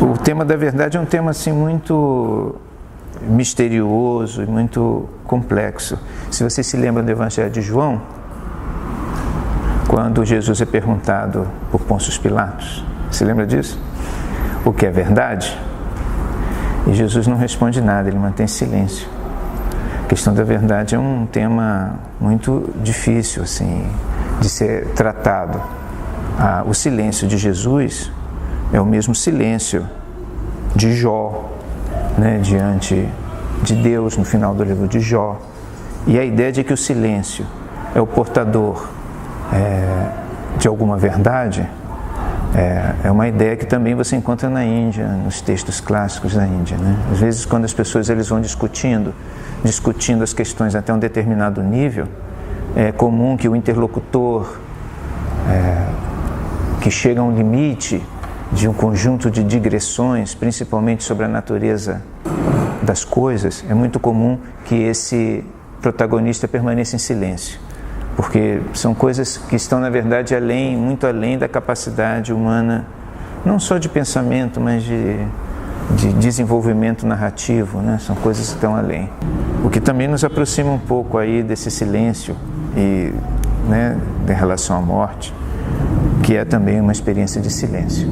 O tema da verdade é um tema assim muito misterioso e muito complexo. Se você se lembra do Evangelho de João, quando Jesus é perguntado por Pôncio Pilatos, se lembra disso? O que é verdade? E Jesus não responde nada, ele mantém silêncio. A questão da verdade é um tema muito difícil assim, de ser tratado. O silêncio de Jesus é o mesmo silêncio de Jó, né, diante de Deus no final do livro de Jó. E a ideia de que o silêncio é o portador de alguma verdade é uma ideia que também você encontra na Índia, nos textos clássicos da Índia, né? Às vezes, quando as pessoas eles vão discutindo as questões até um determinado nível, é comum que o interlocutor que chega a um limite de um conjunto de digressões, principalmente sobre a natureza das coisas, é muito comum que esse protagonista permaneça em silêncio, porque são coisas que estão, na verdade, muito além da capacidade humana, não só de pensamento, mas de desenvolvimento narrativo, né? São coisas que estão além. O que também nos aproxima um pouco aí desse silêncio e, né, em relação à morte, que é também uma experiência de silêncio.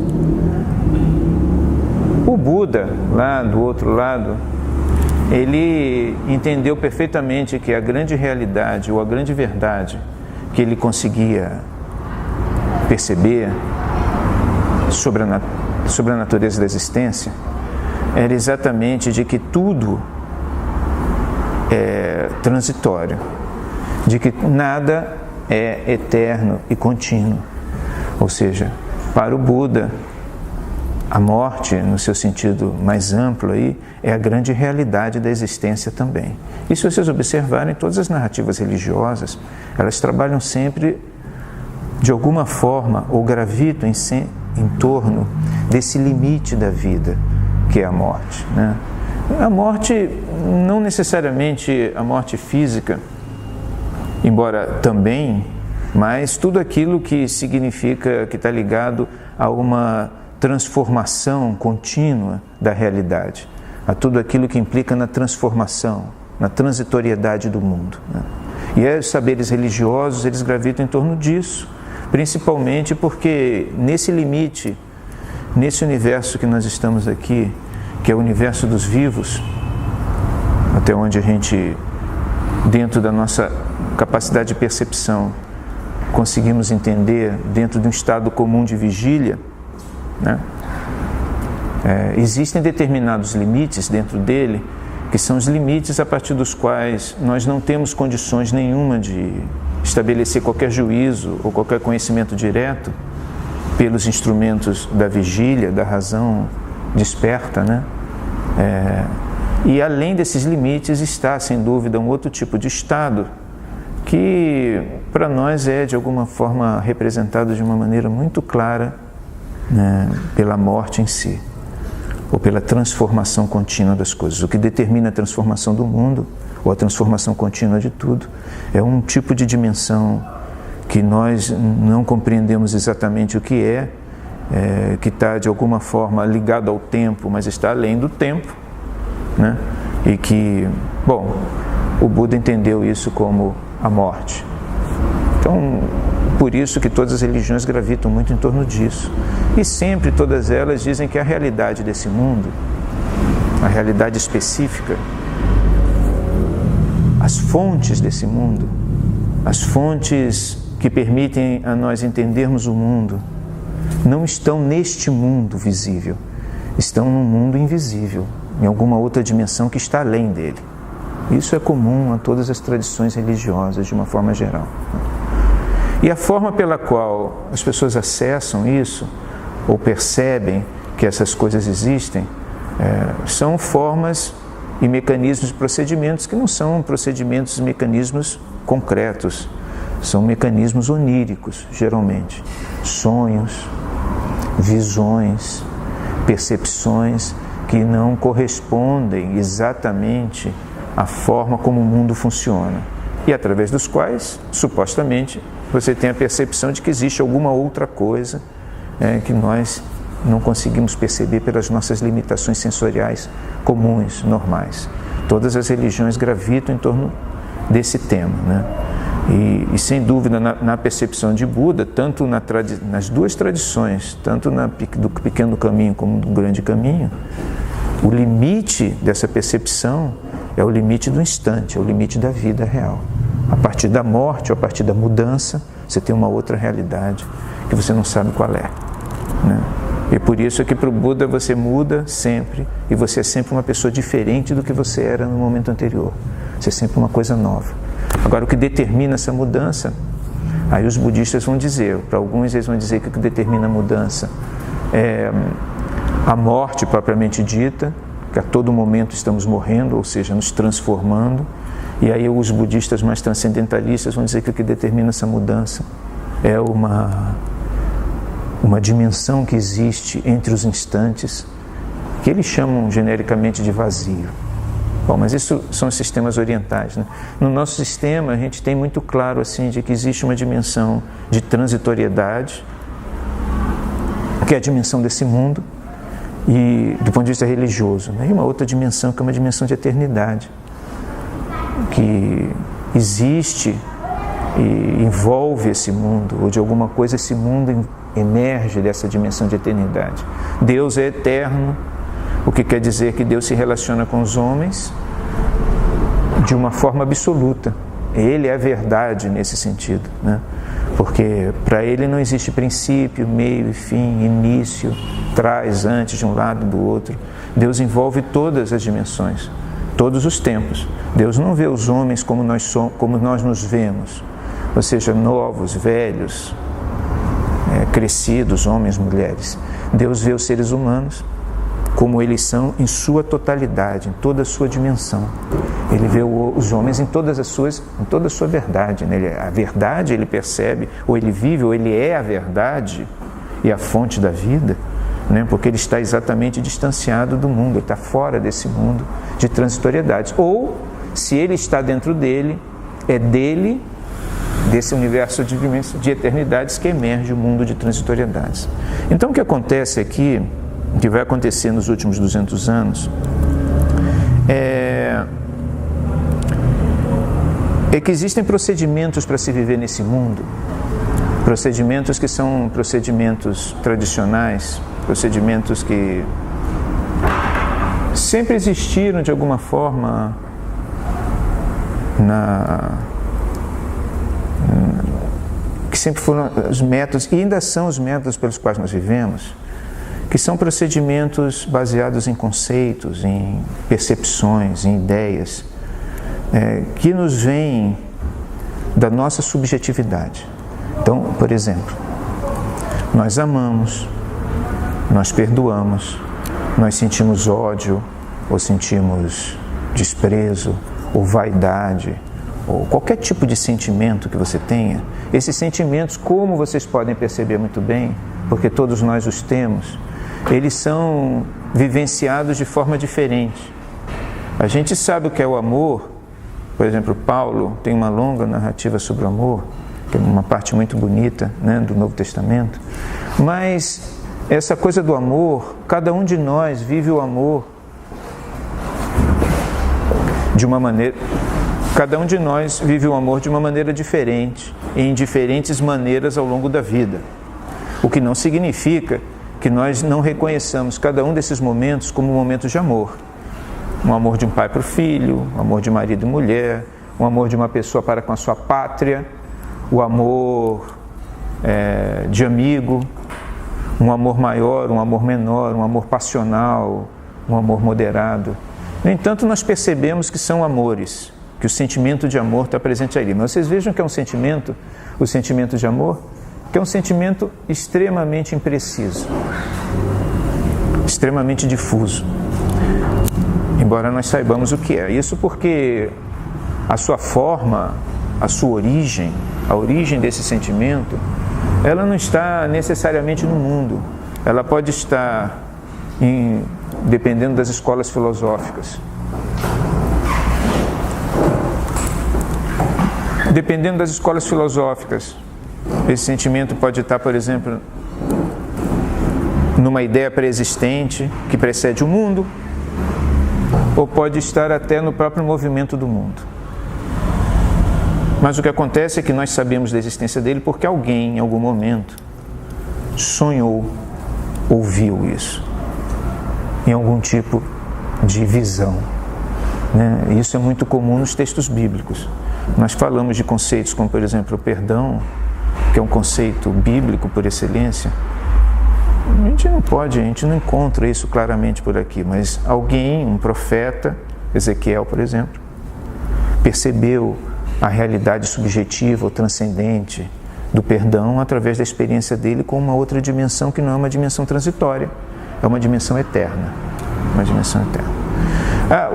O Buda, lá do outro lado, ele entendeu perfeitamente que a grande realidade ou a grande verdade que ele conseguia perceber sobre a natureza da existência era exatamente de que tudo é transitório, de que nada é eterno e contínuo. Ou seja, para o Buda, a morte, no seu sentido mais amplo, aí, é a grande realidade da existência também. E se vocês observarem, todas as narrativas religiosas, elas trabalham sempre, de alguma forma, ou gravitam em torno desse limite da vida, que é a morte, né? A morte, não necessariamente a morte física, embora também, mas tudo aquilo que significa, que está ligado a uma transformação contínua da realidade, a tudo aquilo que implica na transformação, na transitoriedade do mundo, né? E os saberes religiosos, eles gravitam em torno disso, principalmente porque nesse limite, nesse universo que nós estamos aqui, que é o universo dos vivos, até onde a gente, dentro da nossa capacidade de percepção, conseguimos entender, dentro de um estado comum de vigília, né? Existem determinados limites dentro dele, que são os limites a partir dos quais nós não temos condições nenhuma de estabelecer qualquer juízo ou qualquer conhecimento direto pelos instrumentos da vigília, da razão desperta, né? E além desses limites está, sem dúvida, um outro tipo de estado que para nós é de alguma forma representado de uma maneira muito clara, né, pela morte em si, ou pela transformação contínua das coisas. O que determina a transformação do mundo, ou a transformação contínua de tudo, é um tipo de dimensão que nós não compreendemos exatamente o que que está de alguma forma ligado ao tempo, mas está além do tempo, né? E que, bom, o Buda entendeu isso como a morte. Então, por isso que todas as religiões gravitam muito em torno disso. E sempre todas elas dizem que a realidade desse mundo, a realidade específica, as fontes desse mundo, as fontes que permitem a nós entendermos o mundo, não estão neste mundo visível, estão num mundo invisível, em alguma outra dimensão que está além dele. Isso é comum a todas as tradições religiosas, de uma forma geral. E a forma pela qual as pessoas acessam isso, ou percebem que essas coisas existem, são formas e mecanismos de procedimentos que não são procedimentos e mecanismos concretos, são mecanismos oníricos, geralmente. Sonhos, visões, percepções que não correspondem exatamente à forma como o mundo funciona, e através dos quais, supostamente, você tem a percepção de que existe alguma outra coisa que nós não conseguimos perceber pelas nossas limitações sensoriais comuns, normais. Todas as religiões gravitam em torno desse tema, né? E sem dúvida, na percepção de Buda, tanto nas duas tradições, tanto do pequeno caminho como do grande caminho, o limite dessa percepção é o limite do instante, é o limite da vida real. A partir da morte ou a partir da mudança, você tem uma outra realidade que você não sabe qual é, né? E por isso é que para o Buda você muda sempre, e você é sempre uma pessoa diferente do que você era no momento anterior. Você é sempre uma coisa nova. Agora, o que determina essa mudança, aí os budistas vão dizer, para alguns eles vão dizer que o que determina a mudança é a morte propriamente dita, que a todo momento estamos morrendo, ou seja, nos transformando. E aí os budistas mais transcendentalistas vão dizer que o que determina essa mudança é uma dimensão que existe entre os instantes, que eles chamam genericamente de vazio. Bom, mas isso são os sistemas orientais, né? No nosso sistema, a gente tem muito claro assim, de que existe uma dimensão de transitoriedade, que é a dimensão desse mundo, e do ponto de vista religioso, né? E uma outra dimensão, que é uma dimensão de eternidade, que existe e envolve esse mundo, ou de alguma coisa esse mundo emerge dessa dimensão de eternidade. Deus é eterno, o que quer dizer que Deus se relaciona com os homens de uma forma absoluta. Ele é a verdade nesse sentido, né? Porque para ele não existe princípio, meio e fim, início, trás, antes, de um lado e do outro. Deus envolve todas as dimensões, todos os tempos. Deus não vê os homens como nós nos vemos, ou seja, novos, velhos, crescidos, homens, mulheres. Deus vê os seres humanos como eles são em sua totalidade, em toda a sua dimensão. Ele vê os homens em toda a sua verdade, né? A verdade ele percebe, ou ele vive, ou ele é a verdade e a fonte da vida, né? Porque ele está exatamente distanciado do mundo, ele está fora desse mundo de transitoriedades. Ou, se ele está dentro dele, é dele, desse universo de eternidades, que emerge o mundo de transitoriedades. Então o que acontece aqui, o que vai acontecer nos últimos 200 anos, é que existem procedimentos para se viver nesse mundo, procedimentos que são procedimentos tradicionais, procedimentos que sempre existiram de alguma forma que sempre foram os métodos, e ainda são os métodos pelos quais nós vivemos, que são procedimentos baseados em conceitos, em percepções, em ideias, que nos vêm da nossa subjetividade. Então, por exemplo, nós amamos, nós perdoamos, nós sentimos ódio, ou sentimos desprezo, ou vaidade, ou qualquer tipo de sentimento que você tenha. Esses sentimentos, como vocês podem perceber muito bem, porque todos nós os temos, eles são vivenciados de forma diferente. A gente sabe o que é o amor. Por exemplo, Paulo tem uma longa narrativa sobre o amor, que é uma parte muito bonita, né, do Novo Testamento. Mas essa coisa do amor, cada um de nós vive o amor de uma maneira... Cada um de nós vive o amor de uma maneira diferente, em diferentes maneiras ao longo da vida. O que não significa que nós não reconheçamos cada um desses momentos como momentos de amor. Um amor de um pai para o filho, um amor de marido e mulher, um amor de uma pessoa para com a sua pátria, o amor de amigo, um amor maior, um amor menor, um amor passional, um amor moderado. No entanto, nós percebemos que são amores, que o sentimento de amor está presente ali. Mas vocês vejam que é um sentimento, o sentimento de amor, que é um sentimento extremamente impreciso, extremamente difuso, embora nós saibamos o que é. Isso porque a sua forma, a sua origem, a origem desse sentimento, ela não está necessariamente no mundo. Ela pode estar dependendo das escolas filosóficas. Dependendo das escolas filosóficas, esse sentimento pode estar, por exemplo, numa ideia pré-existente que precede o mundo, ou pode estar até no próprio movimento do mundo. Mas o que acontece é que nós sabemos da existência dele porque alguém, em algum momento, sonhou, ouviu isso, em algum tipo de visão. Isso é muito comum nos textos bíblicos. Nós falamos de conceitos como, por exemplo, o perdão, que é um conceito bíblico por excelência. A gente não encontra isso claramente por aqui, mas alguém, um profeta, Ezequiel, por exemplo, percebeu a realidade subjetiva ou transcendente do perdão através da experiência dele com uma outra dimensão que não é uma dimensão transitória, é uma dimensão eterna. Uma dimensão eterna.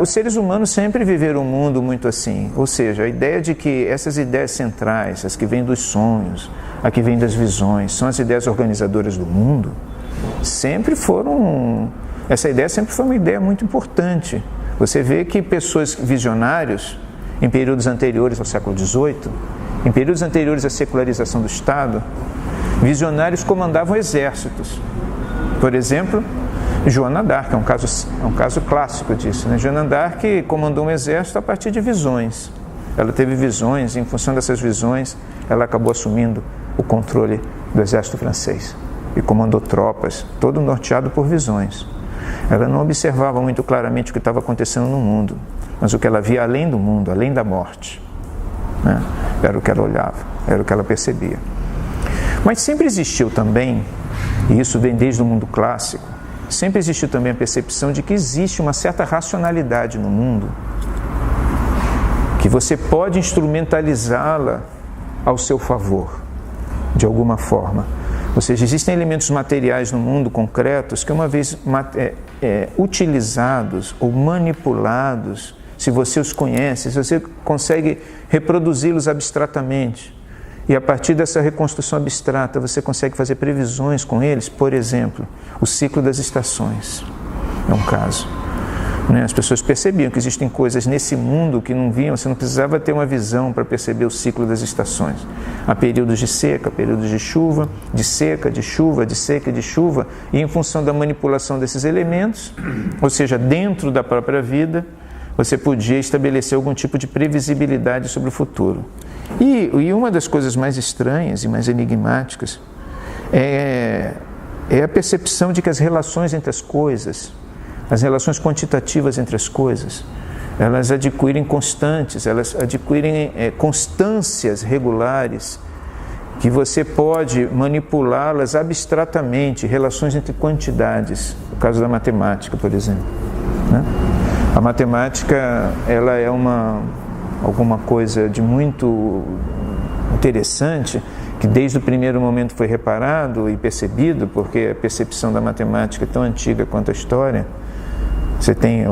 Os seres humanos sempre viveram um mundo muito assim, ou seja, a ideia de que essas ideias centrais, as que vêm dos sonhos, as que vêm das visões, são as ideias organizadoras do mundo, essa ideia sempre foi uma ideia muito importante. Você vê que pessoas visionários, em períodos anteriores ao século XVIII, em períodos anteriores à secularização do Estado, visionários comandavam exércitos. Por exemplo, Joana d'Arc é um caso clássico disso. Joana d'Arc comandou um exército a partir de visões. Ela teve visões, e em função dessas visões, ela acabou assumindo o controle do exército francês e comandou tropas, todo norteado por visões. Ela não observava muito claramente o que estava acontecendo no mundo, mas o que ela via além do mundo, além da morte, era o que ela olhava, era o que ela percebia. Mas sempre existiu também, e isso vem desde o mundo clássico, sempre existiu também a percepção de que existe uma certa racionalidade no mundo, que você pode instrumentalizá-la ao seu favor, de alguma forma. Ou seja, existem elementos materiais no mundo concretos que, uma vez utilizados ou manipulados, se você os conhece, se você consegue reproduzi-los abstratamente, e a partir dessa reconstrução abstrata você consegue fazer previsões com eles, por exemplo, o ciclo das estações é um caso. As pessoas percebiam que existem coisas nesse mundo que não viam, você não precisava ter uma visão para perceber o ciclo das estações. Há períodos de seca, períodos de chuva, de seca, de chuva, de seca, de chuva, e em função da manipulação desses elementos, ou seja, dentro da própria vida, você podia estabelecer algum tipo de previsibilidade sobre o futuro. E uma das coisas mais estranhas e mais enigmáticas é a percepção de que as relações entre as coisas, as relações quantitativas entre as coisas, elas adquirem constantes, elas adquirem constâncias regulares, que você pode manipulá-las abstratamente, relações entre quantidades, no caso da matemática, por exemplo. A matemática, ela é alguma coisa de muito interessante, que desde o primeiro momento foi reparado e percebido, porque a percepção da matemática é tão antiga quanto a história. Você tem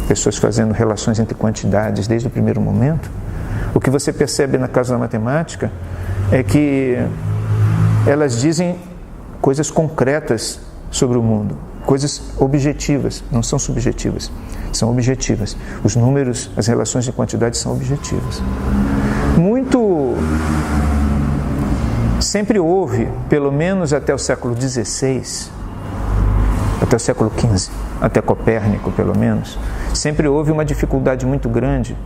pessoas fazendo relações entre quantidades desde o primeiro momento. O que você percebe na causa da matemática é que elas dizem coisas concretas sobre o mundo, coisas objetivas, não são subjetivas, são objetivas. Os números, as relações de quantidade são objetivas. Sempre houve, pelo menos até o século XVI, até o século XV, até Copérnico pelo menos, sempre houve uma dificuldade muito grande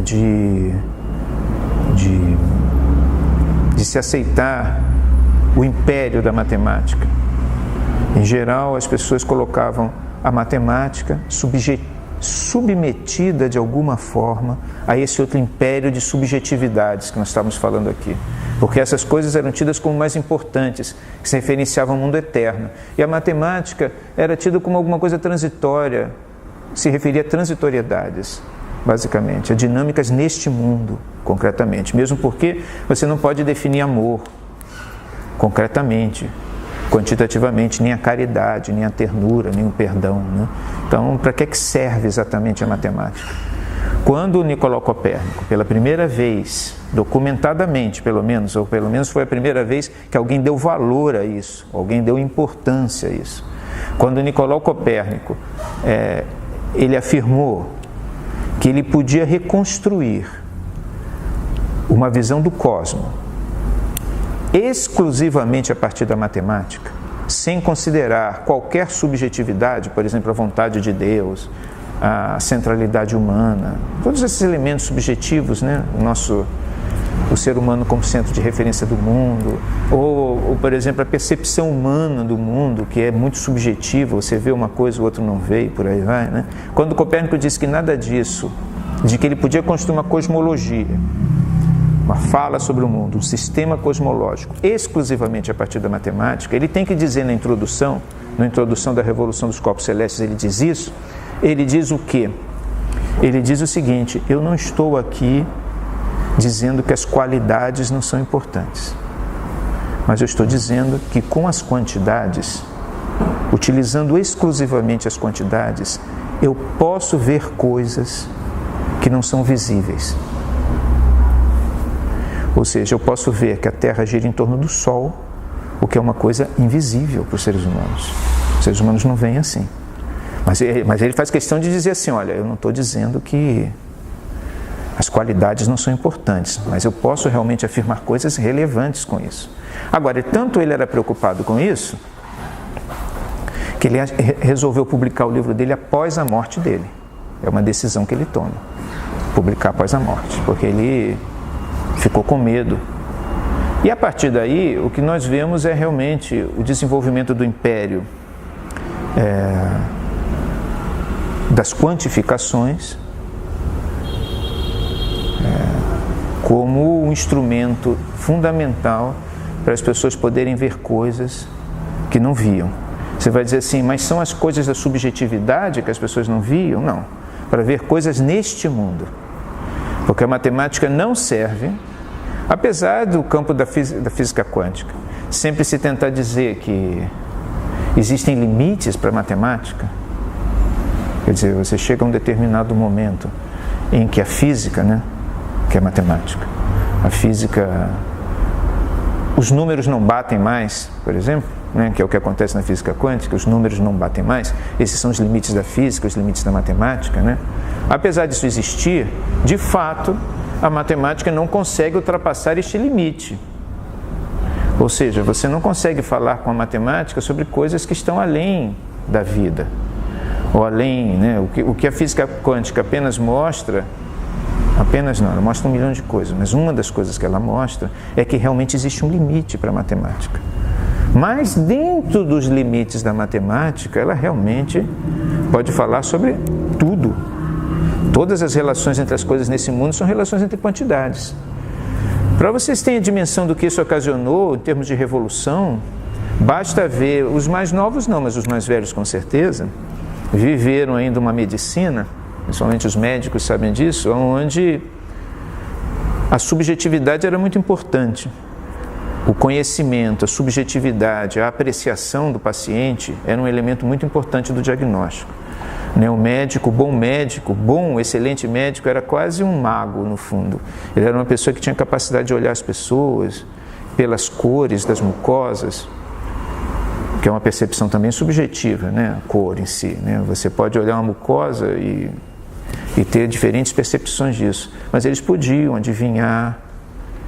de se aceitar o império da matemática. Em geral, as pessoas colocavam a matemática submetida de alguma forma a esse outro império de subjetividades que nós estávamos falando aqui. Porque essas coisas eram tidas como mais importantes, que se referenciavam ao mundo eterno. E a matemática era tida como alguma coisa transitória, se referia a transitoriedades, basicamente, a dinâmicas neste mundo, concretamente. Mesmo porque você não pode definir amor concretamente, quantitativamente, nem a caridade, nem a ternura, nem o perdão. Então, para que serve exatamente a matemática? Quando Nicolau Copérnico, pela primeira vez, documentadamente pelo menos, ou pelo menos foi a primeira vez que alguém deu valor a isso, alguém deu importância a isso. Quando Nicolau Copérnico, ele afirmou que ele podia reconstruir uma visão do cosmos exclusivamente a partir da matemática, sem considerar qualquer subjetividade, por exemplo, a vontade de Deus, a centralidade humana, todos esses elementos subjetivos, né? O ser humano como centro de referência do mundo, ou, por exemplo, a percepção humana do mundo, que é muito subjetiva, você vê uma coisa, o outro não vê, e por aí vai, né? Quando Copérnico disse que nada disso, de que ele podia construir uma cosmologia, uma fala sobre o mundo, um sistema cosmológico, exclusivamente a partir da matemática, ele tem que dizer na introdução da Revolução dos Corpos Celestes, ele diz isso, ele diz o quê? Ele diz o seguinte: eu não estou aqui dizendo que as qualidades não são importantes, mas eu estou dizendo que com as quantidades, utilizando exclusivamente as quantidades, eu posso ver coisas que não são visíveis. Ou seja, eu posso ver que a Terra gira em torno do Sol, o que é uma coisa invisível para os seres humanos. Os seres humanos não veem assim. Mas ele faz questão de dizer assim: olha, eu não estou dizendo que as qualidades não são importantes, mas eu posso realmente afirmar coisas relevantes com isso. Agora, tanto ele era preocupado com isso, que ele resolveu publicar o livro dele após a morte dele. É uma decisão que ele toma, publicar após a morte, porque ele ficou com medo. E a partir daí, o que nós vemos é realmente o desenvolvimento do império, das quantificações, como um instrumento fundamental para as pessoas poderem ver coisas que não viam. Você vai dizer assim: mas são as coisas da subjetividade que as pessoas não viam? Não, para ver coisas neste mundo. Porque a matemática não serve, apesar do campo da física quântica sempre se tentar dizer que existem limites para a matemática. Quer dizer, você chega a um determinado momento em que a física, né, que é matemática, a física, os números não batem mais, por exemplo, né, que é o que acontece na física quântica, os números não batem mais, esses são os limites da física, os limites da matemática, né? Apesar disso existir, de fato, a matemática não consegue ultrapassar este limite. Ou seja, você não consegue falar com a matemática sobre coisas que estão além da vida, ou além, né, o que a física quântica apenas mostra. Apenas não, ela mostra 1 milhão de coisas, mas uma das coisas que ela mostra é que realmente existe um limite para a matemática. Mas dentro dos limites da matemática, ela realmente pode falar sobre tudo. Todas as relações entre as coisas nesse mundo são relações entre quantidades. Para vocês terem a dimensão do que isso ocasionou em termos de revolução, basta ver, os mais novos não, mas os mais velhos com certeza, viveram ainda uma medicina, principalmente os médicos sabem disso, onde a subjetividade era muito importante. O conhecimento, a subjetividade, a apreciação do paciente era um elemento muito importante do diagnóstico. O médico, bom, excelente médico, era quase um mago no fundo. Ele era uma pessoa que tinha capacidade de olhar as pessoas pelas cores das mucosas, que é uma percepção também subjetiva, né? A cor em si, né? Você pode olhar uma mucosa e ter diferentes percepções disso, mas eles podiam adivinhar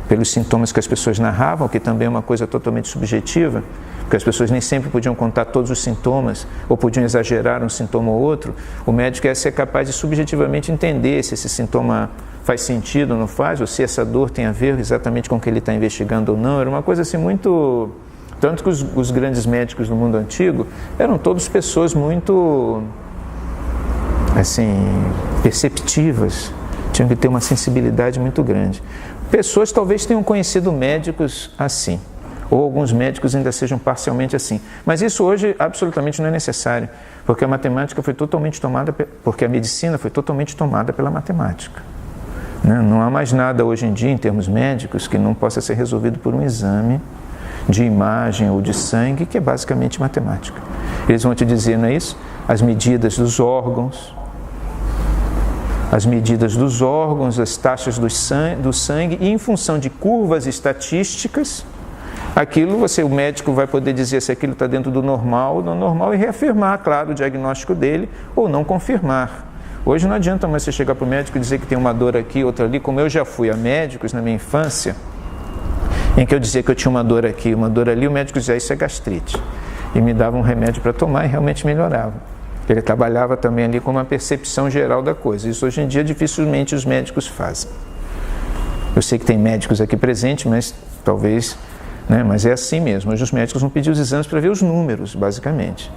pelos sintomas que as pessoas narravam, que também é uma coisa totalmente subjetiva, porque as pessoas nem sempre podiam contar todos os sintomas, ou podiam exagerar um sintoma ou outro. O médico ia ser capaz de subjetivamente entender se esse sintoma faz sentido ou não faz, ou se essa dor tem a ver exatamente com o que ele está investigando ou não. Era uma coisa assim muito... Tanto que os grandes médicos do mundo antigo eram todos pessoas muito, assim, perceptivas, tinham que ter uma sensibilidade muito grande. Pessoas talvez tenham conhecido médicos assim, ou alguns médicos ainda sejam parcialmente assim. Mas isso hoje absolutamente não é necessário, porque a matemática foi totalmente tomada, porque a medicina foi totalmente tomada pela matemática. Não há mais nada hoje em dia, em termos médicos, que não possa ser resolvido por um exame de imagem ou de sangue, que é basicamente matemática. Eles vão te dizer, não é isso? As medidas dos órgãos, as taxas do sangue, e em função de curvas estatísticas, o médico vai poder dizer se aquilo está dentro do normal, e reafirmar, claro, o diagnóstico dele, ou não confirmar. Hoje não adianta mais você chegar para o médico e dizer que tem uma dor aqui, outra ali, como eu já fui a médicos na minha infância, em que eu dizia que eu tinha uma dor aqui, uma dor ali, o médico dizia: isso é gastrite. e me dava um remédio para tomar e realmente melhorava. Ele trabalhava também ali com uma percepção geral da coisa. Isso hoje em dia dificilmente os médicos fazem. Eu sei que tem médicos aqui presentes, mas talvez, né, mas é assim mesmo. Hoje os médicos vão pedir os exames para ver os números, basicamente.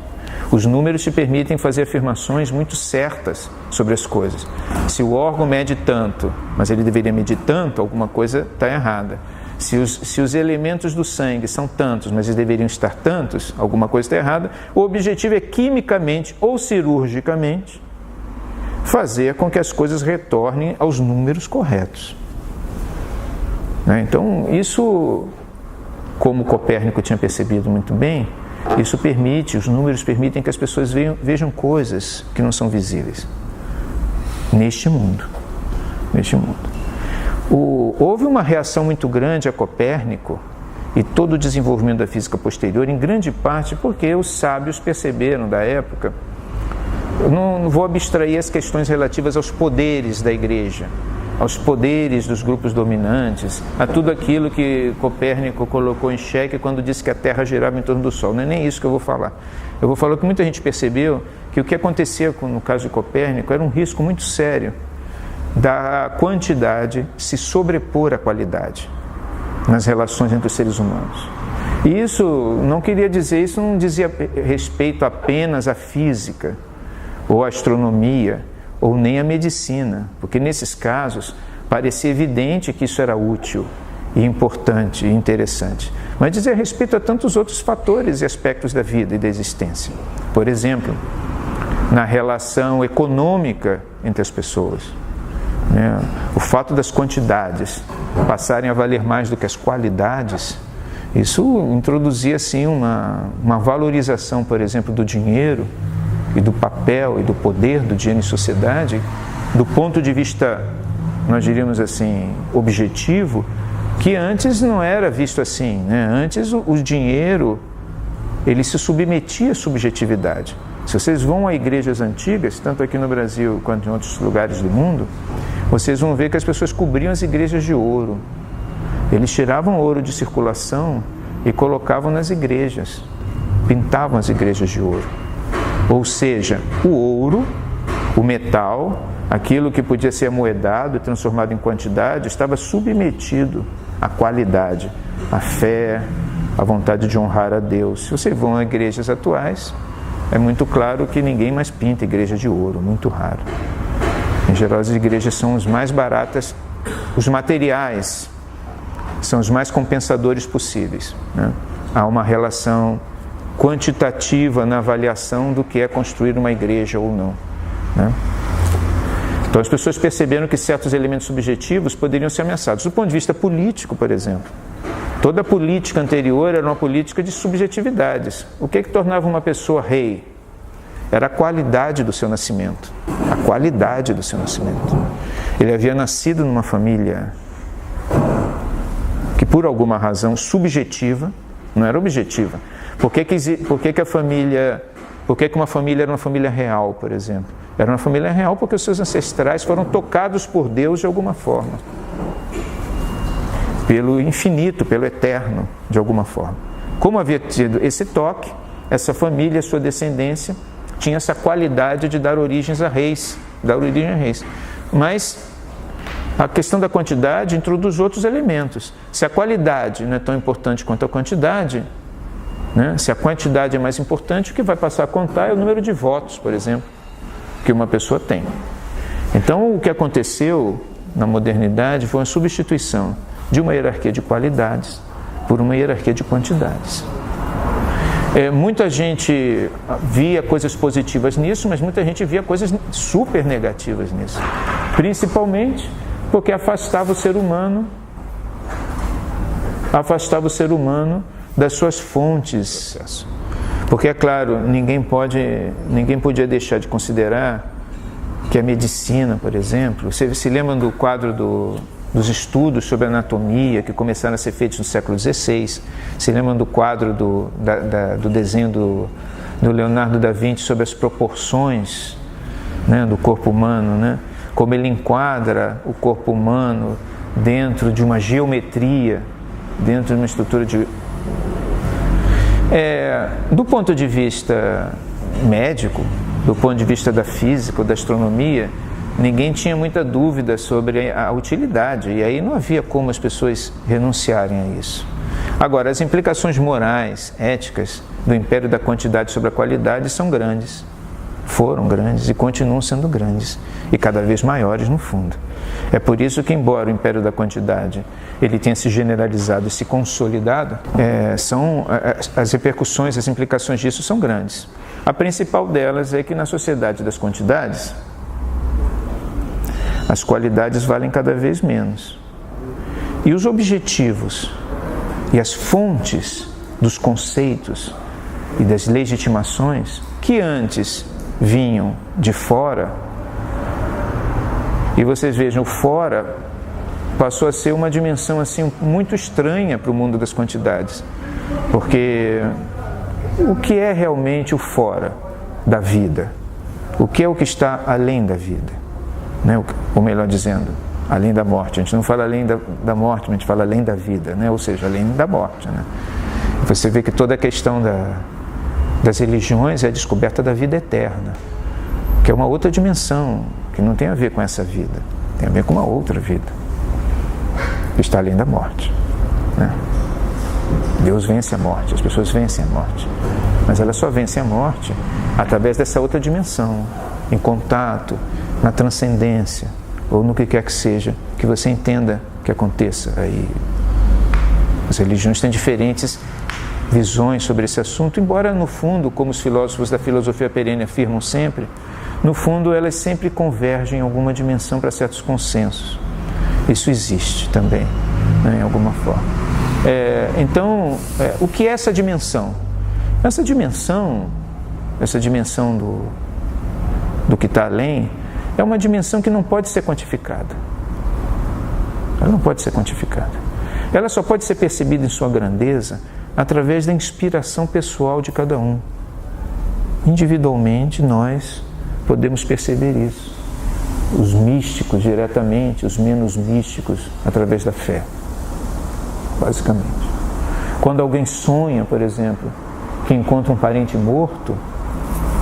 Os números te permitem fazer afirmações muito certas sobre as coisas. Se o órgão mede tanto, mas ele deveria medir tanto, alguma coisa está errada. Se os elementos do sangue são tantos, mas eles deveriam estar tantos, alguma coisa está errada. O objetivo é quimicamente ou cirurgicamente fazer com que as coisas retornem aos números corretos. Então, isso, como Copérnico tinha percebido muito bem, isso permite, os números permitem que as pessoas vejam coisas que não são visíveis neste mundo. Houve uma reação muito grande a Copérnico e todo o desenvolvimento da física posterior, em grande parte porque os sábios perceberam da época. Eu não vou abstrair as questões relativas aos poderes da Igreja, aos poderes dos grupos dominantes, a tudo aquilo que Copérnico colocou em xeque quando disse que a Terra girava em torno do Sol. Não é nem isso que eu vou falar. Eu vou falar que muita gente percebeu que o que acontecia no caso de Copérnico era um risco muito sério da quantidade se sobrepor à qualidade nas relações entre os seres humanos. E isso não dizia respeito apenas à física, ou à astronomia, ou nem à medicina, porque nesses casos parecia evidente que isso era útil, e importante, e interessante. Mas dizia respeito a tantos outros fatores e aspectos da vida e da existência. Por exemplo, na relação econômica entre as pessoas. O fato das quantidades passarem a valer mais do que as qualidades, isso introduzia assim uma valorização, por exemplo, do dinheiro e do papel e do poder do dinheiro em sociedade, do ponto de vista, nós diríamos assim, objetivo, que antes não era visto assim, né? Antes o dinheiro, ele se submetia à subjetividade. Se vocês vão a igrejas antigas, tanto aqui no Brasil quanto em outros lugares do mundo, vocês vão ver que as pessoas cobriam as igrejas de ouro. Eles tiravam ouro de circulação e colocavam nas igrejas, pintavam as igrejas de ouro. Ou seja, o ouro, o metal, aquilo que podia ser amoedado e transformado em quantidade, estava submetido à qualidade, à fé, à vontade de honrar a Deus. Se vocês vão a igrejas atuais, é muito claro que ninguém mais pinta igreja de ouro, muito raro. Em geral, as igrejas são as mais baratas, os materiais são os mais compensadores possíveis, né? Há uma relação quantitativa na avaliação do que é construir uma igreja ou não, né? Então as pessoas perceberam que certos elementos subjetivos poderiam ser ameaçados. Do ponto de vista político, por exemplo, toda a política anterior era uma política de subjetividades. O que tornava uma pessoa rei? Era a qualidade do seu nascimento. A qualidade do seu nascimento. Ele havia nascido numa família que, por alguma razão subjetiva, não era objetiva. Por que uma família era uma família real, por exemplo? Era uma família real porque os seus ancestrais foram tocados por Deus de alguma forma. Pelo infinito, pelo eterno, de alguma forma. Como havia tido esse toque, essa família, sua descendência, tinha essa qualidade de dar origem a reis. Mas a questão da quantidade introduz outros elementos. Se a qualidade não é tão importante quanto a quantidade, né? Se a quantidade é mais importante, o que vai passar a contar é o número de votos, por exemplo, que uma pessoa tem. Então, o que aconteceu na modernidade foi uma substituição de uma hierarquia de qualidades por uma hierarquia de quantidades. Muita gente via coisas positivas nisso, mas muita gente via coisas super negativas nisso. Principalmente porque afastava o ser humano das suas fontes. Porque, é claro, ninguém podia deixar de considerar que a medicina, por exemplo, você se lembra do quadro dos estudos sobre anatomia que começaram a ser feitos no século XVI, se lembram do quadro do desenho do Leonardo da Vinci sobre as proporções, né, do corpo humano, né? Como ele enquadra o corpo humano dentro de uma geometria, dentro de uma estrutura de... Do ponto de vista médico, do ponto de vista da física ou da astronomia, ninguém tinha muita dúvida sobre a utilidade, e aí não havia como as pessoas renunciarem a isso. Agora, as implicações morais, éticas, do império da quantidade sobre a qualidade são grandes, foram grandes e continuam sendo grandes, e cada vez maiores no fundo. É por isso que, embora o império da quantidade ele tenha se generalizado e se consolidado, as repercussões, as implicações disso são grandes. A principal delas é que na sociedade das quantidades, as qualidades valem cada vez menos. E os objetivos e as fontes dos conceitos e das legitimações que antes vinham de fora, e vocês vejam, o fora passou a ser uma dimensão assim muito estranha para o mundo das quantidades, porque o que é realmente o fora da vida? O que é o que está além da vida? Né? Ou melhor dizendo, além da morte. A gente não fala além da morte, a gente fala além da vida, né? Ou seja, além da morte. Né? Você vê que toda a questão das religiões é a descoberta da vida eterna, que é uma outra dimensão, que não tem a ver com essa vida, tem a ver com uma outra vida, que está além da morte. Né? Deus vence a morte, as pessoas vencem a morte, mas elas só vencem a morte através dessa outra dimensão, em contato, na transcendência, ou no que quer que seja, que você entenda que aconteça aí. As religiões têm diferentes visões sobre esse assunto, embora no fundo, como os filósofos da filosofia perene afirmam sempre, no fundo elas sempre convergem em alguma dimensão para certos consensos. Isso existe também, né, em alguma forma. O que é essa dimensão? Essa dimensão do que está além, é uma dimensão que não pode ser quantificada. Ela não pode ser quantificada. Ela só pode ser percebida em sua grandeza através da inspiração pessoal de cada um. Individualmente, nós podemos perceber isso. Os místicos diretamente, os menos místicos através da fé, basicamente. Quando alguém sonha, por exemplo, que encontra um parente morto,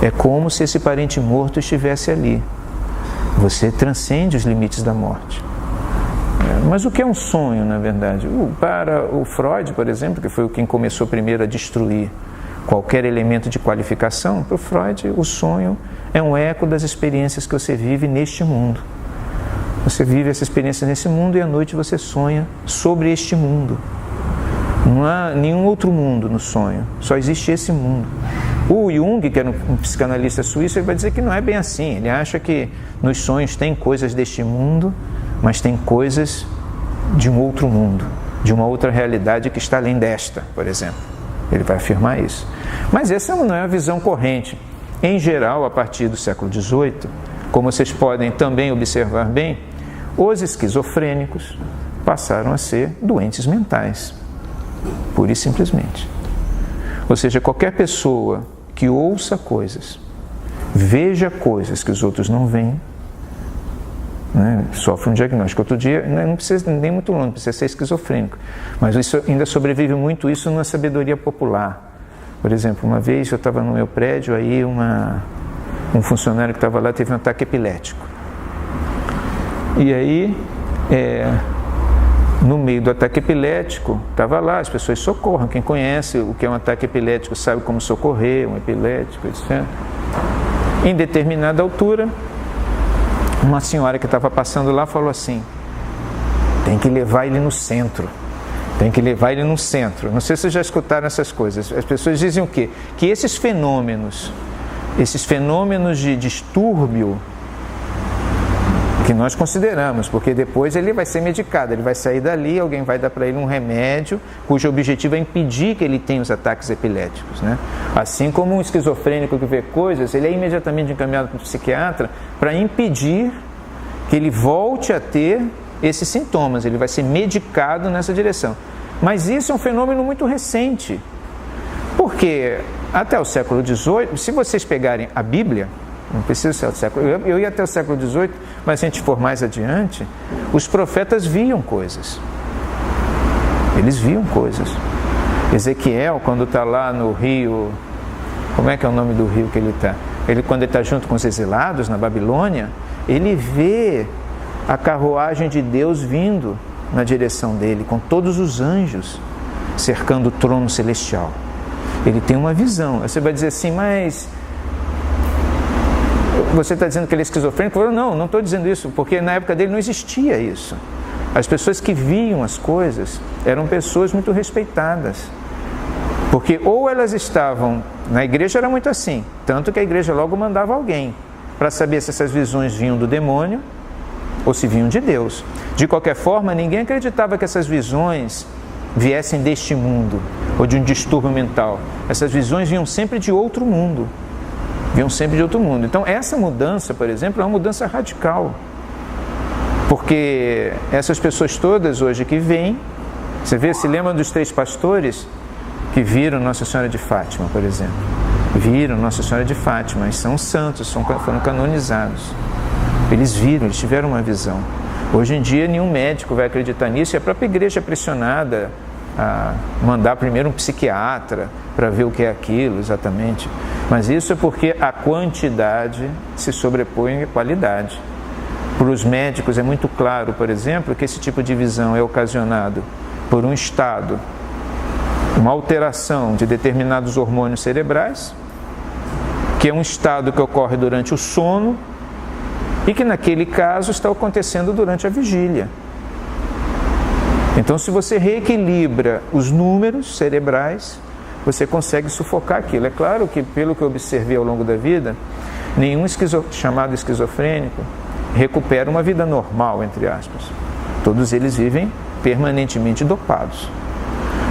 é como se esse parente morto estivesse ali. Você transcende os limites da morte. Mas o que é um sonho, na verdade? Para o Freud, por exemplo, que foi quem começou primeiro a destruir qualquer elemento de qualificação, para o Freud, o sonho é um eco das experiências que você vive neste mundo. Você vive essa experiência nesse mundo e à noite você sonha sobre este mundo. Não há nenhum outro mundo no sonho, só existe esse mundo. O Jung, que era um psicanalista suíço, ele vai dizer que não é bem assim. Ele acha que nos sonhos tem coisas deste mundo, mas tem coisas de um outro mundo, de uma outra realidade que está além desta, por exemplo. Ele vai afirmar isso. Mas essa não é a visão corrente. Em geral, a partir do século XVIII, como vocês podem também observar bem, os esquizofrênicos passaram a ser doentes mentais, pura e simplesmente. Ou seja, qualquer pessoa que ouça coisas, veja coisas que os outros não veem, né, sofre um diagnóstico. Outro dia, não precisa nem muito longe, não precisa ser esquizofrênico, mas isso ainda sobrevive muito isso na sabedoria popular. Por exemplo, uma vez eu estava no meu prédio, aí um funcionário que estava lá teve um ataque epilético. E aí, no meio do ataque epilético, estava lá, as pessoas socorram. Quem conhece o que é um ataque epilético sabe como socorrer um epilético, etc. Em determinada altura, uma senhora que estava passando lá falou assim: tem que levar ele no centro. Tem que levar ele no centro. Não sei se vocês já escutaram essas coisas. As pessoas dizem o quê? Que esses fenômenos de distúrbio que nós consideramos, porque depois ele vai ser medicado, ele vai sair dali, alguém vai dar para ele um remédio cujo objetivo é impedir que ele tenha os ataques epiléticos, né? Assim como um esquizofrênico que vê coisas, ele é imediatamente encaminhado para o psiquiatra para impedir que ele volte a ter esses sintomas, ele vai ser medicado nessa direção. Mas isso é um fenômeno muito recente, porque até o século XVIII, se vocês pegarem a Bíblia, não precisa ser o século, eu ia até o século XVIII, mas se a gente for mais adiante, os profetas viam coisas. Eles viam coisas. Ezequiel, quando está lá no rio, como é que é o nome do rio que ele está? Quando ele está junto com os exilados na Babilônia, ele vê a carruagem de Deus vindo na direção dele, com todos os anjos cercando o trono celestial. Ele tem uma visão. Você vai dizer assim, mas você está dizendo que ele é esquizofrênico? Não estou dizendo isso, porque na época dele não existia isso. As pessoas que viam as coisas eram pessoas muito respeitadas, porque ou elas estavam, na igreja era muito assim, tanto que a igreja logo mandava alguém para saber se essas visões vinham do demônio ou se vinham de Deus. De qualquer forma, ninguém acreditava que essas visões viessem deste mundo ou de um distúrbio mental. Essas visões vinham sempre de outro mundo. Então essa mudança, por exemplo, é uma mudança radical, porque essas pessoas todas hoje que vêm, se lembram dos 3 pastores que viram Nossa Senhora de Fátima, por exemplo? Viram Nossa Senhora de Fátima, e são santos, foram canonizados. Eles tiveram uma visão. Hoje em dia nenhum médico vai acreditar nisso, e a própria igreja é pressionada a mandar primeiro um psiquiatra para ver o que é aquilo exatamente. Mas isso é porque a quantidade se sobrepõe à qualidade. Para os médicos é muito claro, por exemplo, que esse tipo de visão é ocasionado por um estado, uma alteração de determinados hormônios cerebrais, que é um estado que ocorre durante o sono e que naquele caso está acontecendo durante a vigília. Então, se você reequilibra os números cerebrais, você consegue sufocar aquilo. É claro que, pelo que eu observei ao longo da vida, nenhum chamado esquizofrênico recupera uma vida normal, entre aspas. Todos eles vivem permanentemente dopados.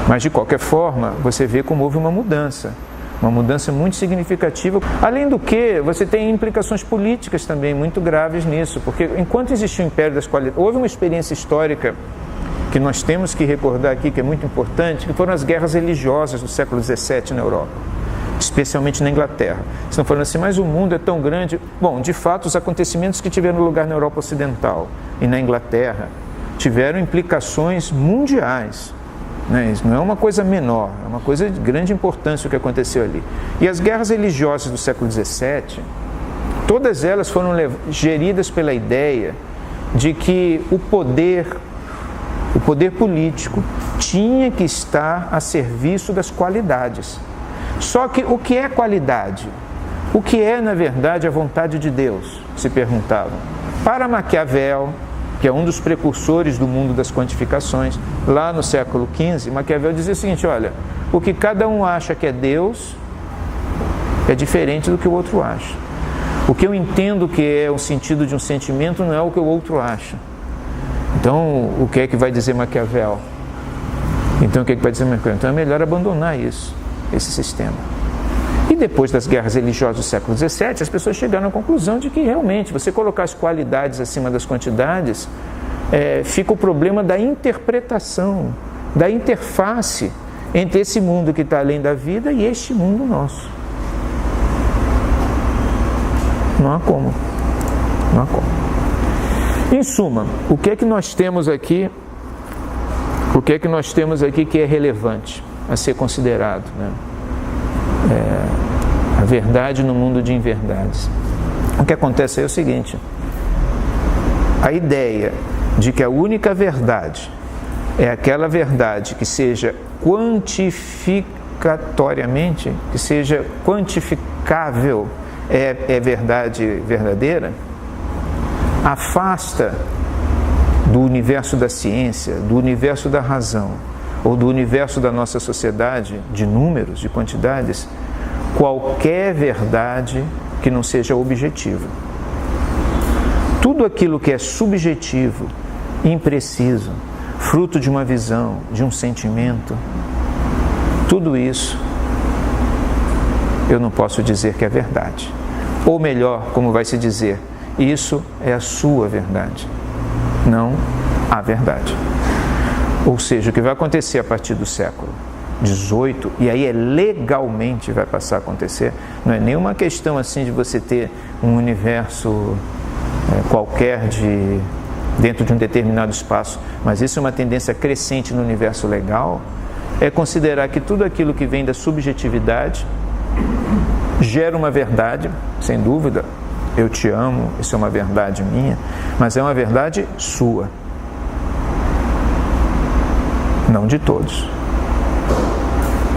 Mas, de qualquer forma, você vê como houve uma mudança muito significativa. Além do que, você tem implicações políticas também muito graves nisso, porque enquanto existiu o Império das Qualidades, houve uma experiência histórica que nós temos que recordar aqui, que é muito importante, que foram as guerras religiosas do século XVII na Europa, especialmente na Inglaterra. Estão falando assim, mas o mundo é tão grande. Bom, de fato, os acontecimentos que tiveram lugar na Europa Ocidental e na Inglaterra tiveram implicações mundiais. Isso não é uma coisa menor, é uma coisa de grande importância o que aconteceu ali. E as guerras religiosas do século XVII, todas elas foram geridas pela ideia de que o poder político tinha que estar a serviço das qualidades. Só que o que é qualidade? O que é, na verdade, a vontade de Deus? Se perguntavam. Para Maquiavel, que é um dos precursores do mundo das quantificações, lá no século XV, Maquiavel dizia o seguinte, olha, o que cada um acha que é Deus é diferente do que o outro acha. O que eu entendo que é o sentido de um sentimento não é o que o outro acha. Então, o que é que vai dizer Maquiavel? Então, é melhor abandonar esse sistema. E depois das guerras religiosas do século XVII, as pessoas chegaram à conclusão de que realmente, você colocar as qualidades acima das quantidades, fica o problema da interpretação, da interface entre esse mundo que está além da vida e este mundo nosso. Não há como. Em suma, o que é que nós temos aqui? Que é relevante a ser considerado, né? A verdade no mundo de inverdades. O que acontece é o seguinte: a ideia de que a única verdade é aquela verdade que seja quantificatoriamente, que seja quantificável, é verdade verdadeira, afasta do universo da ciência, do universo da razão, ou do universo da nossa sociedade, de números, de quantidades, qualquer verdade que não seja objetiva. Tudo aquilo que é subjetivo, impreciso, fruto de uma visão, de um sentimento, tudo isso eu não posso dizer que é verdade. Ou melhor, como vai se dizer, isso é a sua verdade, não a verdade. Ou seja, o que vai acontecer a partir do século XVIII, e aí legalmente vai passar a acontecer, não é nenhuma questão assim de você ter um universo qualquer dentro de um determinado espaço, mas isso é uma tendência crescente no universo legal, é considerar que tudo aquilo que vem da subjetividade gera uma verdade, sem dúvida. Eu te amo, isso é uma verdade minha, mas é uma verdade sua, não de todos.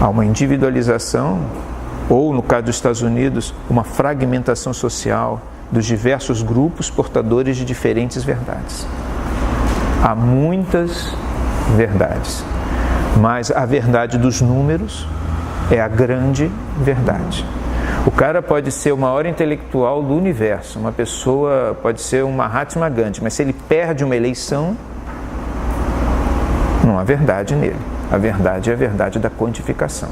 Há uma individualização, ou no caso dos Estados Unidos, uma fragmentação social dos diversos grupos portadores de diferentes verdades. Há muitas verdades, mas a verdade dos números é a grande verdade. O cara pode ser o maior intelectual do universo, uma pessoa pode ser um Mahatma Gandhi, mas se ele perde uma eleição, não há verdade nele. A verdade é a verdade da quantificação.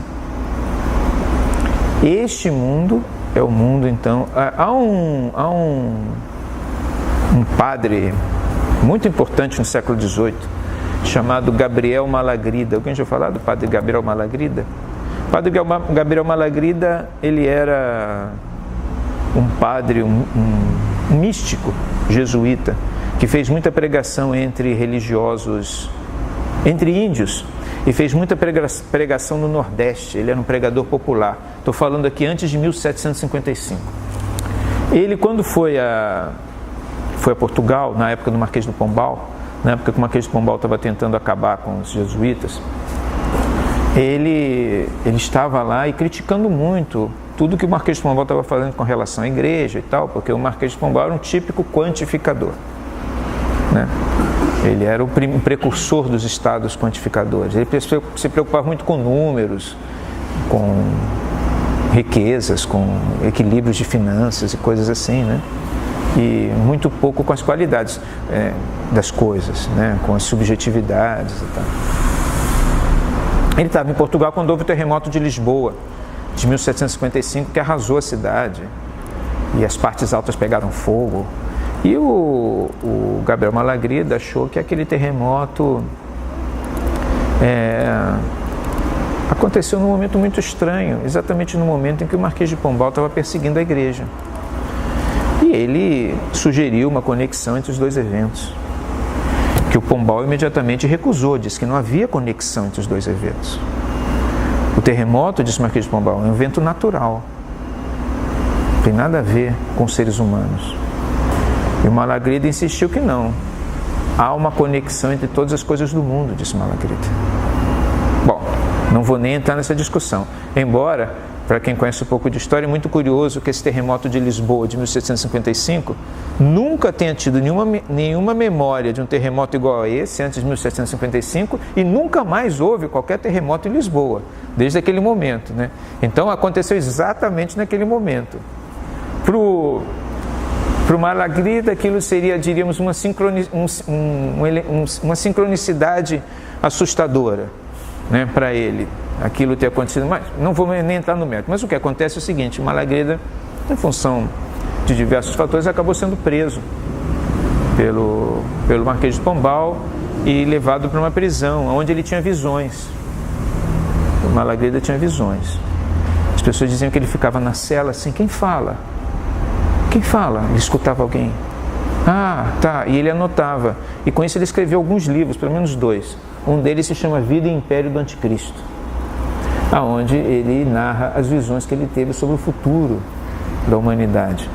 Este mundo é o mundo, então... Há um padre muito importante no século XVIII, chamado Gabriel Malagrida. Alguém já falou do padre Gabriel Malagrida? O padre Gabriel Malagrida, ele era um padre, um místico jesuíta, que fez muita pregação entre religiosos, entre índios, e fez muita pregação no Nordeste. Ele era um pregador popular. Estou falando aqui antes de 1755. Ele, quando foi a Portugal, na época do Marquês do Pombal, na época que o Marquês do Pombal estava tentando acabar com os jesuítas, ele estava lá e criticando muito tudo que o Marquês do Pombal estava fazendo com relação à igreja e tal, porque o Marquês do Pombal era um típico quantificador, né? Ele era o precursor dos estados quantificadores. Ele se preocupava muito com números, com riquezas, com equilíbrios de finanças e coisas assim, né? E muito pouco com as qualidades das coisas, né? Com as subjetividades e tal. Ele estava em Portugal quando houve o terremoto de Lisboa, de 1755, que arrasou a cidade e as partes altas pegaram fogo. E o Gabriel Malagrida achou que aquele terremoto aconteceu num momento muito estranho, exatamente no momento em que o Marquês de Pombal estava perseguindo a igreja. E ele sugeriu uma conexão entre os dois eventos, que o Pombal imediatamente recusou, disse que não havia conexão entre os dois eventos. O terremoto, disse o Marquês de Pombal, é um evento natural, não tem nada a ver com os seres humanos. E o Malagrida insistiu que não. Há uma conexão entre todas as coisas do mundo, disse Malagrida. Bom, não vou nem entrar nessa discussão. Embora, para quem conhece um pouco de história, é muito curioso que esse terremoto de Lisboa, de 1755, nunca tenha tido nenhuma memória de um terremoto igual a esse, antes de 1755, e nunca mais houve qualquer terremoto em Lisboa, desde aquele momento, né? Então, aconteceu exatamente naquele momento. Para o Malagrida, aquilo seria, diríamos, uma sincronicidade assustadora, né, para ele, aquilo ter acontecido. Mas não vou nem entrar no mérito. Mas o que acontece é o seguinte: o Malagrida, em função de diversos fatores, acabou sendo preso pelo Marquês de Pombal e levado para uma prisão, onde ele tinha visões. O Malagrida tinha visões. As pessoas diziam que ele ficava na cela assim: quem fala? Quem fala? Ele escutava alguém. Ah, tá. E ele anotava. E com isso ele escreveu alguns livros, pelo menos 2. Um deles se chama Vida e Império do Anticristo, aonde ele narra as visões que ele teve sobre o futuro da humanidade.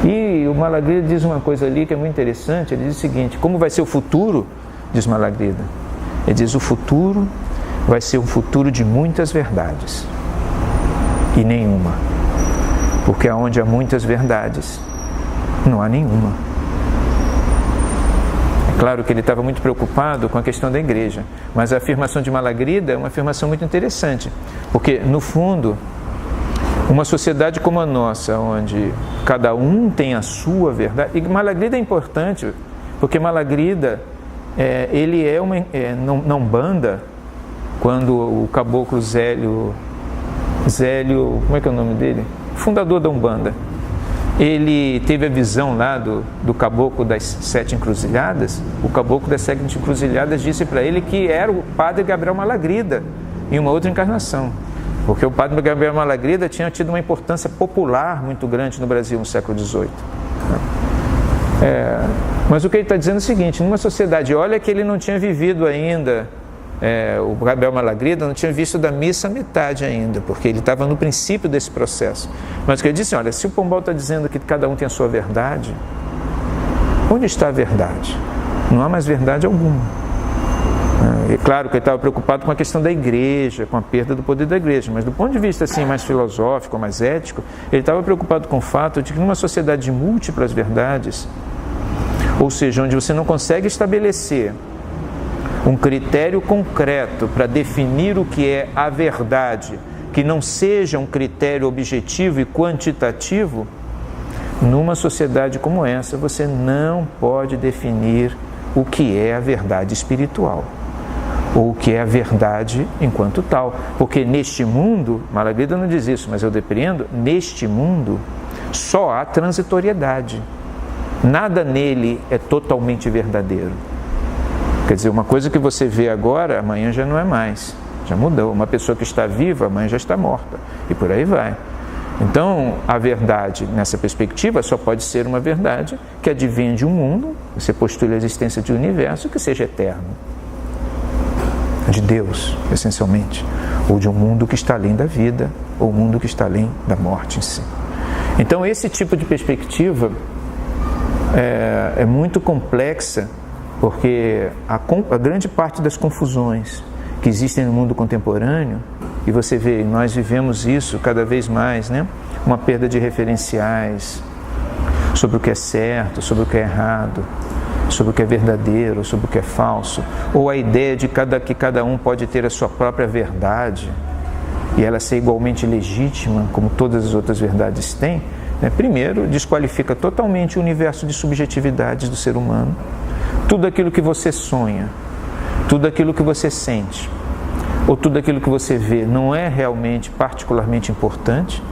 E o Malagrida diz uma coisa ali que é muito interessante. Ele diz o seguinte: como vai ser o futuro? Diz Malagrida. Ele diz: o futuro vai ser um futuro de muitas verdades e nenhuma. Porque onde há muitas verdades, não há nenhuma. É claro que ele estava muito preocupado com a questão da igreja, mas a afirmação de Malagrida é uma afirmação muito interessante, porque, no fundo, uma sociedade como a nossa, onde cada um tem a sua verdade, e Malagrida é importante, porque Malagrida, ele na Umbanda, quando o caboclo Zélio, como é que é o nome dele? Fundador da Umbanda, ele teve a visão lá do caboclo das 7 encruzilhadas. O caboclo das 7 encruzilhadas disse para ele que era o padre Gabriel Malagrida em uma outra encarnação, porque o padre Gabriel Malagrida tinha tido uma importância popular muito grande no Brasil no século XVIII. Mas o que ele está dizendo é o seguinte: numa sociedade, olha que ele não tinha vivido ainda o Gabriel Malagrida não tinha visto da missa a metade ainda, porque ele estava no princípio desse processo. Mas que ele disse, olha, se o Pombal está dizendo que cada um tem a sua verdade, onde está a verdade? Não há mais verdade alguma. É claro que ele estava preocupado com a questão da igreja, com a perda do poder da igreja, mas do ponto de vista assim, mais filosófico, mais ético, ele estava preocupado com o fato de que numa sociedade de múltiplas verdades, ou seja, onde você não consegue estabelecer um critério concreto para definir o que é a verdade, que não seja um critério objetivo e quantitativo, numa sociedade como essa, você não pode definir o que é a verdade espiritual, ou o que é a verdade enquanto tal. Porque neste mundo, Malagrida não diz isso, mas eu depreendo, neste mundo só há transitoriedade. Nada nele é totalmente verdadeiro. Quer dizer, uma coisa que você vê agora, amanhã já não é mais, já mudou. Uma pessoa que está viva, amanhã já está morta, e por aí vai. Então, a verdade, nessa perspectiva, só pode ser uma verdade que advém de um mundo, você postula a existência de um universo que seja eterno. De Deus, essencialmente. Ou de um mundo que está além da vida, ou um mundo que está além da morte em si. Então, esse tipo de perspectiva é muito complexa, porque a grande parte das confusões que existem no mundo contemporâneo, e você vê, nós vivemos isso cada vez mais, né? Uma perda de referenciais sobre o que é certo, sobre o que é errado, sobre o que é verdadeiro, sobre o que é falso, ou a ideia de que cada um pode ter a sua própria verdade e ela ser igualmente legítima, como todas as outras verdades têm, né? Primeiro, desqualifica totalmente o universo de subjetividades do ser humano. Tudo aquilo que você sonha, tudo aquilo que você sente, ou tudo aquilo que você vê não é realmente particularmente importante,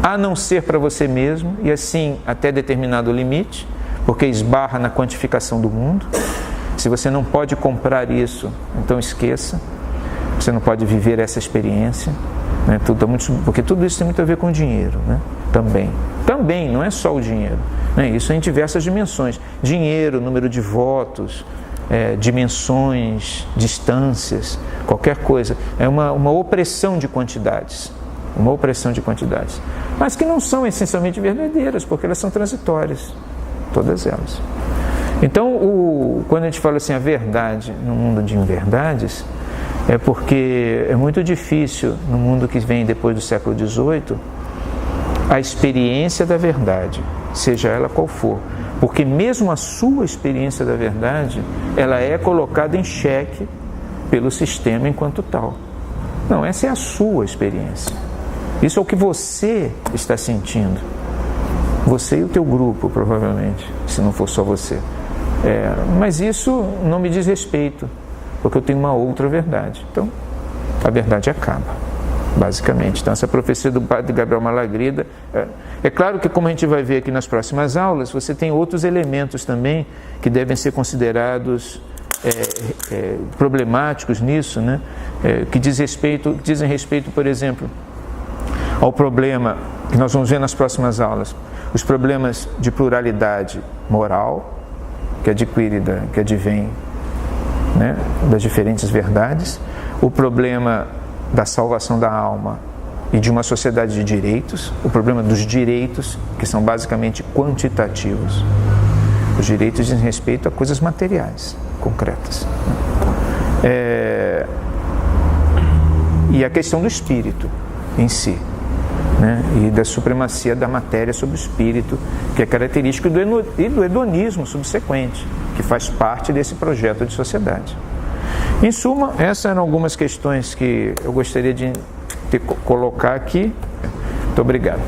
a não ser para você mesmo, e assim até determinado limite, porque esbarra na quantificação do mundo. Se você não pode comprar isso, então esqueça, você não pode viver essa experiência, né? Porque tudo isso tem muito a ver com dinheiro, né? Também, não é só o dinheiro, né? Isso é em diversas dimensões, dinheiro, número de votos, dimensões, distâncias, qualquer coisa, é uma opressão de quantidades, mas que não são essencialmente verdadeiras, porque elas são transitórias, todas elas. Então, quando a gente fala assim, a verdade no mundo de inverdades, é porque é muito difícil, no mundo que vem depois do século XVIII, a experiência da verdade, seja ela qual for, porque mesmo a sua experiência da verdade, ela é colocada em xeque pelo sistema enquanto tal. Não, essa é a sua experiência. Isso é o que você está sentindo. Você e o teu grupo, provavelmente, se não for só você. Mas isso não me diz respeito, porque eu tenho uma outra verdade. Então, a verdade acaba, basicamente. Então, essa profecia do padre Gabriel Malagrida, é claro que, como a gente vai ver aqui nas próximas aulas, você tem outros elementos também que devem ser considerados problemáticos nisso, né? Que dizem respeito, por exemplo, ao problema que nós vamos ver nas próximas aulas, os problemas de pluralidade moral que advém, né, das diferentes verdades, o problema da salvação da alma e de uma sociedade de direitos, o problema dos direitos, que são basicamente quantitativos. Os direitos dizem respeito a coisas materiais, concretas. E a questão do espírito em si, né? E da supremacia da matéria sobre o espírito, que é característico do hedonismo subsequente, que faz parte desse projeto de sociedade. Em suma, essas eram algumas questões que eu gostaria de colocar aqui. Muito obrigado.